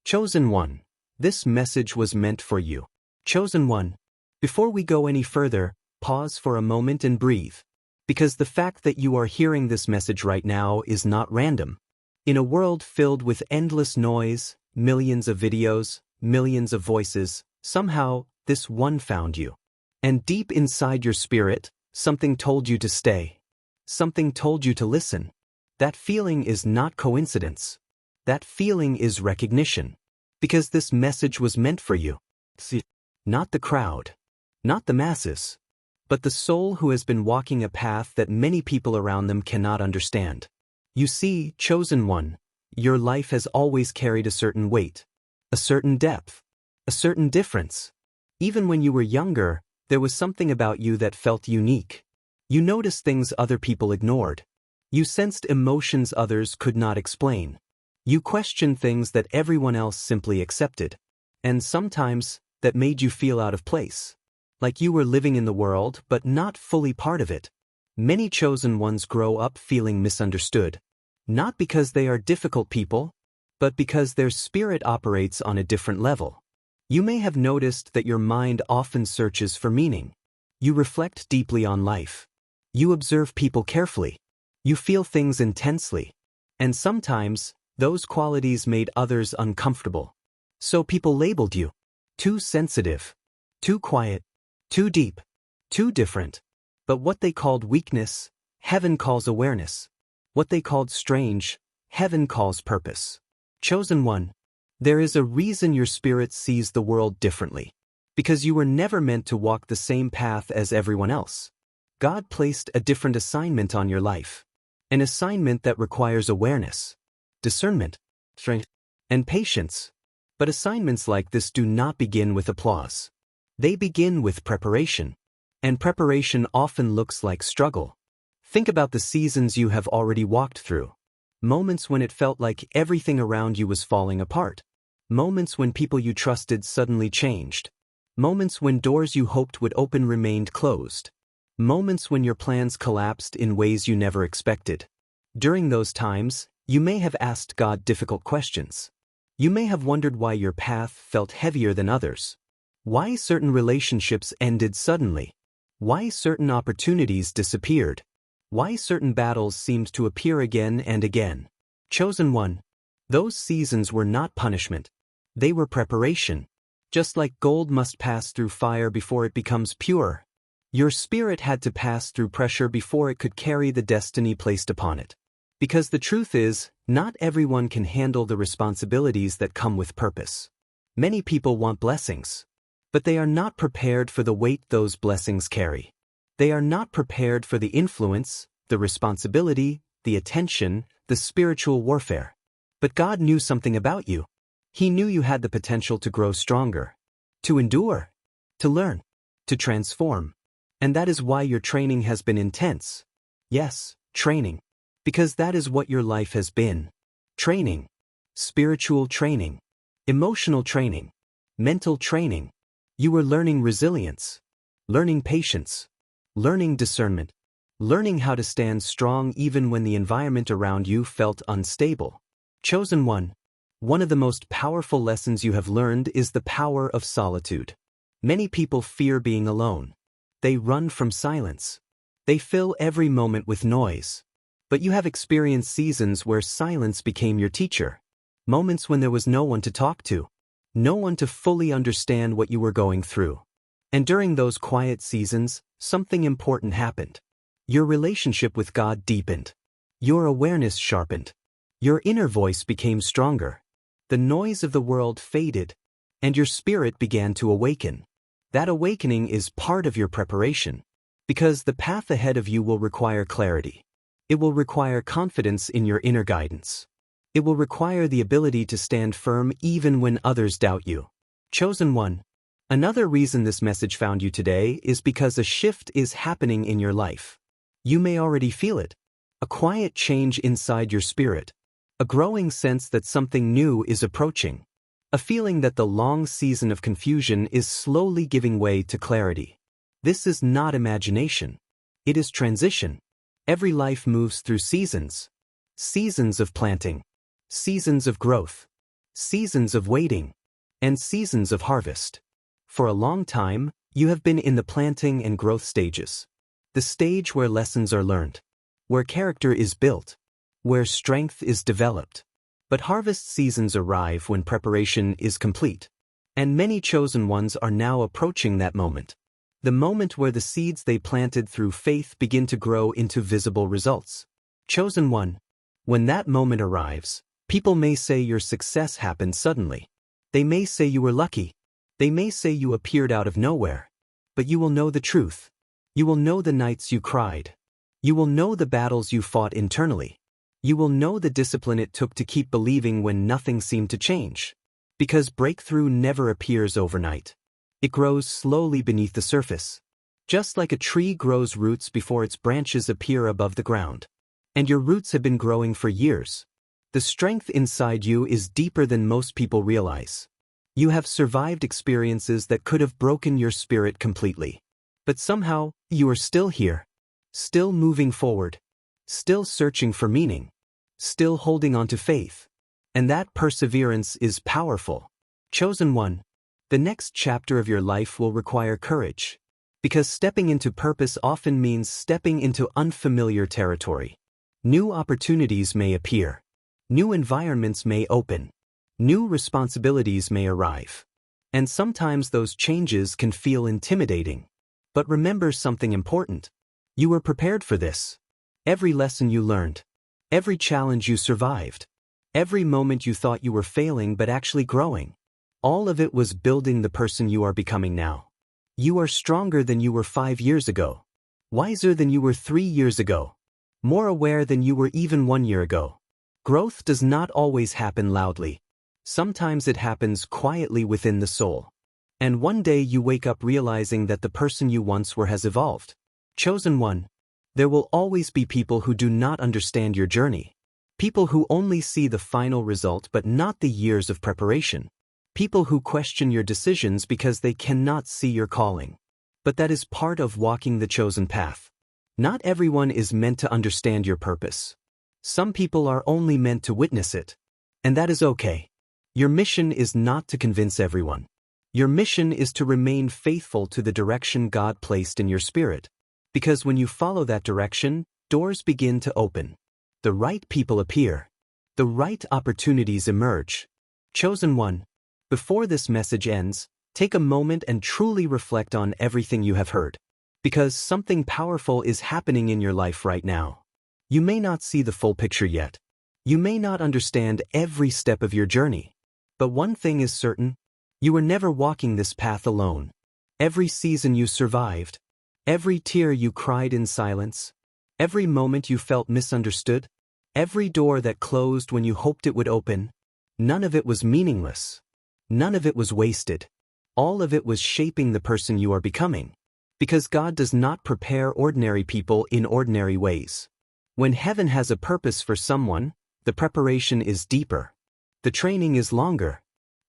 Chosen one. This message was meant for you. Chosen one. Before we go any further, pause for a moment and breathe. Because the fact that you are hearing this message right now is not random. In a world filled with endless noise, millions of videos, millions of voices, somehow, this one found you. And deep inside your spirit, something told you to stay. Something told you to listen. That feeling is not coincidence. That feeling is recognition. Because this message was meant for you. See, not the crowd. Not the masses. But the soul who has been walking a path that many people around them cannot understand. You see, chosen one, your life has always carried a certain weight, a certain depth, a certain difference. Even when you were younger, there was something about you that felt unique. You noticed things other people ignored. You sensed emotions others could not explain. You questioned things that everyone else simply accepted. And sometimes, that made you feel out of place. Like you were living in the world but not fully part of it. Many chosen ones grow up feeling misunderstood. Not because they are difficult people, but because their spirit operates on a different level. You may have noticed that your mind often searches for meaning. You reflect deeply on life. You observe people carefully. You feel things intensely. And sometimes, those qualities made others uncomfortable. So people labeled you too sensitive, too quiet, too deep, too different. But what they called weakness, heaven calls awareness. What they called strange, heaven calls purpose. Chosen one. There is a reason your spirit sees the world differently. Because you were never meant to walk the same path as everyone else. God placed a different assignment on your life. An assignment that requires awareness, discernment, strength, and patience. But assignments like this do not begin with applause. They begin with preparation. And preparation often looks like struggle. Think about the seasons you have already walked through. Moments when it felt like everything around you was falling apart. Moments when people you trusted suddenly changed. Moments when doors you hoped would open remained closed. Moments when your plans collapsed in ways you never expected. During those times, you may have asked God difficult questions. You may have wondered why your path felt heavier than others. Why certain relationships ended suddenly. Why certain opportunities disappeared. Why certain battles seemed to appear again and again. Chosen one. Those seasons were not punishment. They were preparation. Just like gold must pass through fire before it becomes pure. Your spirit had to pass through pressure before it could carry the destiny placed upon it. Because the truth is, not everyone can handle the responsibilities that come with purpose. Many people want blessings. But they are not prepared for the weight those blessings carry. They are not prepared for the influence, the responsibility, the attention, the spiritual warfare. But God knew something about you. He knew you had the potential to grow stronger, to endure, to learn, to transform. And that is why your training has been intense. Yes, training. Because that is what your life has been. Training. Spiritual training. Emotional training. Mental training. You were learning resilience. Learning patience. Learning discernment. Learning how to stand strong even when the environment around you felt unstable. Chosen one. One of the most powerful lessons you have learned is the power of solitude. Many people fear being alone. They run from silence. They fill every moment with noise. But you have experienced seasons where silence became your teacher. Moments when there was no one to talk to. No one to fully understand what you were going through. And during those quiet seasons, something important happened. Your relationship with God deepened. Your awareness sharpened. Your inner voice became stronger. The noise of the world faded, and your spirit began to awaken. That awakening is part of your preparation. Because the path ahead of you will require clarity. It will require confidence in your inner guidance. It will require the ability to stand firm even when others doubt you. Chosen one. Another reason this message found you today is because a shift is happening in your life. You may already feel it. A quiet change inside your spirit. A growing sense that something new is approaching. A feeling that the long season of confusion is slowly giving way to clarity. This is not imagination. It is transition. Every life moves through seasons. Seasons of planting. Seasons of growth. seasons of waiting, and seasons of harvest. For a long time, you have been in the planting and growth stages. The stage where lessons are learned, where character is built, where strength is developed. But harvest seasons arrive when preparation is complete. And many chosen ones are now approaching that moment. The moment where the seeds they planted through faith begin to grow into visible results. Chosen one. When that moment arrives, people may say your success happened suddenly. They may say you were lucky. They may say you appeared out of nowhere. But you will know the truth. You will know the nights you cried. You will know the battles you fought internally. You will know the discipline it took to keep believing when nothing seemed to change. Because breakthrough never appears overnight. It grows slowly beneath the surface. Just like a tree grows roots before its branches appear above the ground. And your roots have been growing for years. The strength inside you is deeper than most people realize. You have survived experiences that could have broken your spirit completely. But somehow, you are still here. Still moving forward. Still searching for meaning. Still holding on to faith. And that perseverance is powerful. Chosen one. The next chapter of your life will require courage. Because stepping into purpose often means stepping into unfamiliar territory. New opportunities may appear. New environments may open. New responsibilities may arrive. And sometimes those changes can feel intimidating. But remember something important. You were prepared for this. Every lesson you learned. Every challenge you survived. Every moment you thought you were failing but actually growing. All of it was building the person you are becoming now. You are stronger than you were 5 years ago. Wiser than you were 3 years ago. More aware than you were even 1 year ago. Growth does not always happen loudly. Sometimes it happens quietly within the soul. And one day you wake up realizing that the person you once were has evolved. Chosen one. There will always be people who do not understand your journey. People who only see the final result but not the years of preparation. People who question your decisions because they cannot see your calling. But that is part of walking the chosen path. Not everyone is meant to understand your purpose. Some people are only meant to witness it. And that is okay. Your mission is not to convince everyone. Your mission is to remain faithful to the direction God placed in your spirit. Because when you follow that direction, doors begin to open. The right people appear. The right opportunities emerge. Chosen one. Before this message ends, take a moment and truly reflect on everything you have heard. Because something powerful is happening in your life right now. You may not see the full picture yet. You may not understand every step of your journey. But one thing is certain. You were never walking this path alone. Every season you survived. Every tear you cried in silence. Every moment you felt misunderstood. Every door that closed when you hoped it would open. None of it was meaningless. None of it was wasted. All of it was shaping the person you are becoming. Because God does not prepare ordinary people in ordinary ways. When heaven has a purpose for someone, the preparation is deeper. The training is longer.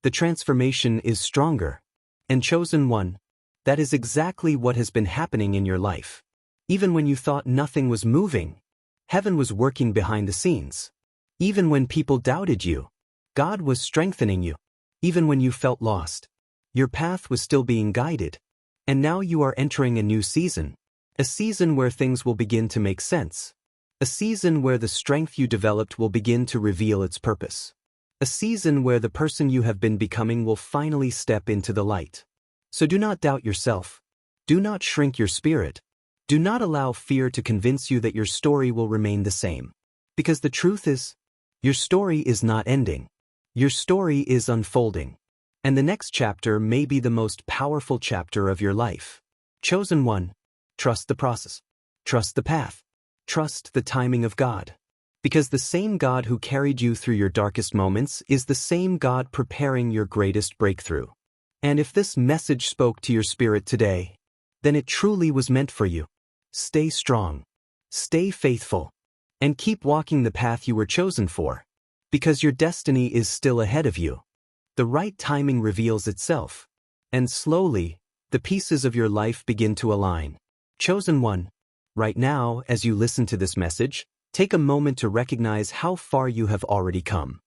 The transformation is stronger. And chosen one, that is exactly what has been happening in your life. Even when you thought nothing was moving, heaven was working behind the scenes. Even when people doubted you, God was strengthening you. Even when you felt lost, your path was still being guided. And now you are entering a new season. A season where things will begin to make sense. A season where the strength you developed will begin to reveal its purpose. A season where the person you have been becoming will finally step into the light. So do not doubt yourself. Do not shrink your spirit. Do not allow fear to convince you that your story will remain the same. Because the truth is, your story is not ending. Your story is unfolding. And the next chapter may be the most powerful chapter of your life. Chosen one. Trust the process. Trust the path. Trust the timing of God. Because the same God who carried you through your darkest moments is the same God preparing your greatest breakthrough. And if this message spoke to your spirit today, then it truly was meant for you. Stay strong. Stay faithful. And keep walking the path you were chosen for. Because your destiny is still ahead of you. The right timing reveals itself. And slowly, the pieces of your life begin to align. Chosen one. Right now, as you listen to this message, take a moment to recognize how far you have already come.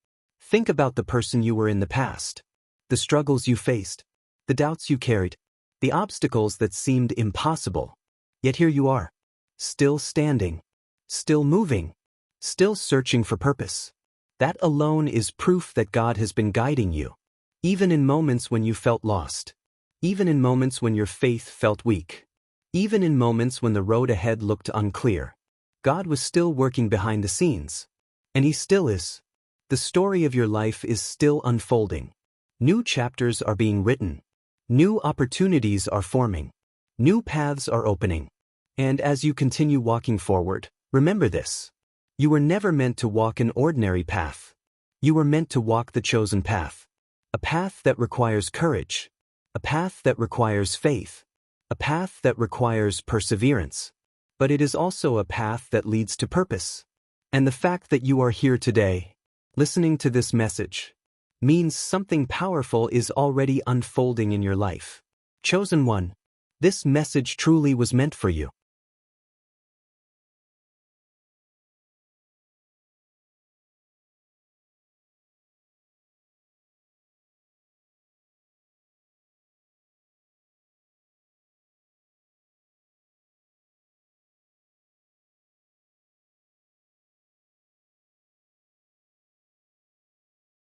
Think about the person you were in the past, the struggles you faced, the doubts you carried, the obstacles that seemed impossible. Yet here you are, still standing, still moving, still searching for purpose. That alone is proof that God has been guiding you, even in moments when you felt lost, even in moments when your faith felt weak, even in moments when the road ahead looked unclear. God was still working behind the scenes. And He still is. The story of your life is still unfolding. New chapters are being written. New opportunities are forming. New paths are opening. And as you continue walking forward, remember this. You were never meant to walk an ordinary path. You were meant to walk the chosen path. A path that requires courage. A path that requires faith. A path that requires perseverance. But it is also a path that leads to purpose. And the fact that you are here today, listening to this message, means something powerful is already unfolding in your life. Chosen one, this message truly was meant for you.